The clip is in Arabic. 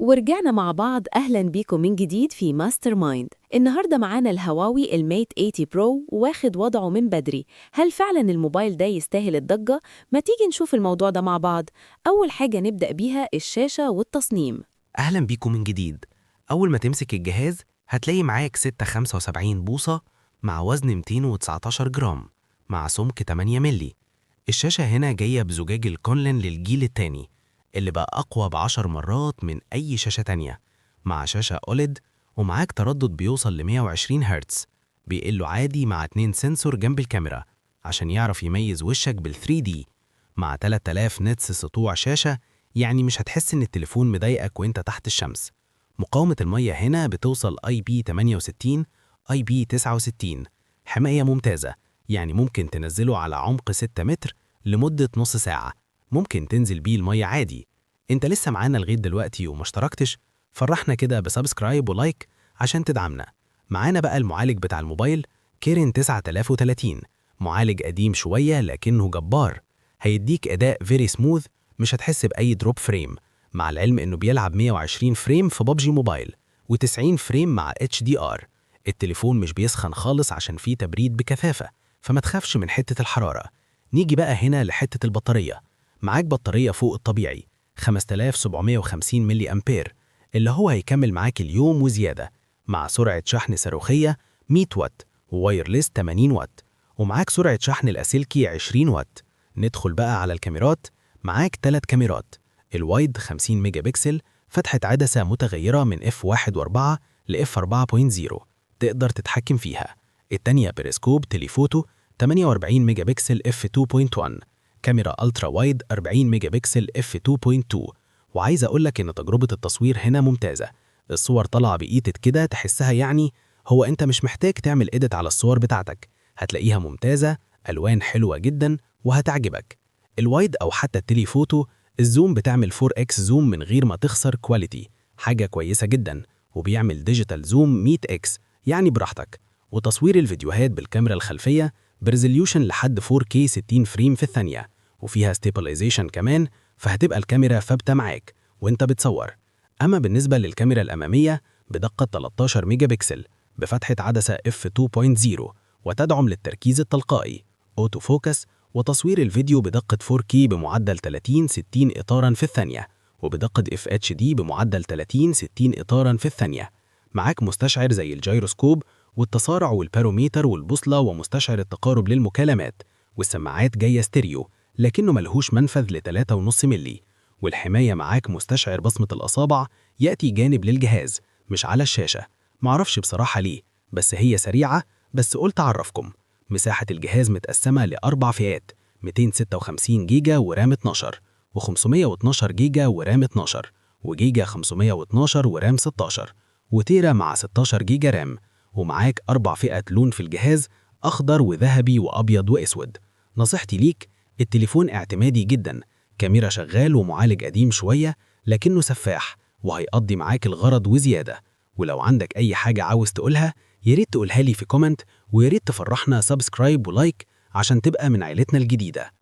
ورجعنا مع بعض. أهلا بيكم من جديد في ماستر مايند. النهاردة معانا الهواوي الميت 80 برو واخد وضعه من بدري. هل فعلا الموبايل ده يستاهل الضجة؟ ما تيجي نشوف الموضوع ده مع بعض. أول حاجة نبدأ بيها الشاشة والتصميم. أهلا بيكم من جديد. أول ما تمسك الجهاز هتلاقي معاك 675 بوصة مع وزن 219 جرام مع سمك 8 ملي. الشاشة هنا جاية بزجاج الكونلين للجيل التاني اللي بقى أقوى ب10 مرات من أي شاشة تانية، مع شاشة أوليد ومعاك تردد بيوصل ل 120 هرتز بيقله عادي، مع 2 سنسور جنب الكاميرا عشان يعرف يميز وشك بال 3D، مع 3000 نتس سطوع شاشة، يعني مش هتحس إن التليفون مضايقك وإنت تحت الشمس. مقاومة المية هنا بتوصل IP68 IP69، حماية ممتازة، يعني ممكن تنزله على عمق 6 متر لمدة نص ساعة، ممكن تنزل بيه المية عادي. انت لسه معانا لغاية دلوقتي وما اشتركتش؟ فرحنا كده بسبسكرايب ولايك عشان تدعمنا. معانا بقى المعالج بتاع الموبايل كيرين 9030، معالج قديم شوية لكنه جبار، هيديك أداء فيري سموث، مش هتحس بأي دروب فريم، مع العلم إنه بيلعب 120 فريم في ببجي موبايل و90 فريم مع HDR. التليفون مش بيسخن خالص عشان فيه تبريد بكثافة، فما تخافش من حتة الحرارة. نيجي بقى هنا لحتة البطارية. معاك بطارية فوق الطبيعي 5750 ملي أمبير، اللي هو هيكمل معاك اليوم وزيادة، مع سرعة شحن صاروخية 100 واtt ووايرلس 80 واtt، ومعاك سرعة شحن الأسلكي 20 واtt. ندخل بقى على الكاميرات. معاك 3 كاميرات، الوايد 50 ميجا بكسل، فتحة عدسة متغيرة من f1.4 ل f4.0 تقدر تتحكم فيها. التانية بريسكوب تليفوتو 48 ميجا بكسل f2.1، كاميرا ألترا وايد 40 ميجا بكسل f2.2. وعايز أقولك إن تجربة التصوير هنا ممتازة، الصور طالعة بإيدت كده تحسها، يعني هو أنت مش محتاج تعمل إيديت على الصور بتاعتك، هتلاقيها ممتازة، ألوان حلوة جدا وهتعجبك. الوايد أو حتى التليفوتو الزوم بتعمل 4x زوم من غير ما تخسر كواليتي، حاجة كويسة جدا، وبيعمل ديجيتال زوم 100x يعني براحتك. وتصوير الفيديوهات بالكاميرا الخلفية بريزوليوشن لحد 4K 60 فريم في الثانية، وفيها ستيبلايزيشن كمان، فهتبقى الكاميرا ثابتة معاك وانت بتصور. أما بالنسبة للكاميرا الأمامية بدقة 13 ميجا بكسل بفتحة عدسة f2.0، وتدعم للتركيز التلقائي أوتو فوكس، وتصوير الفيديو بدقة 4K بمعدل 30-60 إطاراً في الثانية، وبدقة FHD بمعدل 30-60 إطاراً في الثانية. معاك مستشعر زي الجيروسكوب والتسارع والباروميتر والبوصلة ومستشعر التقارب للمكالمات، والسماعات جاية ستيريو لكنه ملهوش منفذ ل 3.5 ملي. والحماية معاك مستشعر بصمة الأصابع يأتي جانب للجهاز مش على الشاشة، معرفش بصراحة ليه، بس هي سريعة، بس قلت أعرفكم. مساحة الجهاز متقسمة ل4 فئات، 256 جيجا ورام 12، و512 جيجا ورام 12، وجيجا 512 ورام 16، وتيرا مع 16 جيجا رام. ومعاك 4 فئات لون في الجهاز، أخضر وذهبي وأبيض وأسود. نصيحتي ليك، التليفون اعتمادي جدا، كاميرا شغال ومعالج قديم شوية لكنه سفاح وهيقضي معاك الغرض وزيادة. ولو عندك أي حاجة عاوز تقولها ياريت تقولها لي في كومنت، وياريت تفرحنا سبسكرايب ولايك عشان تبقى من عيلتنا الجديدة.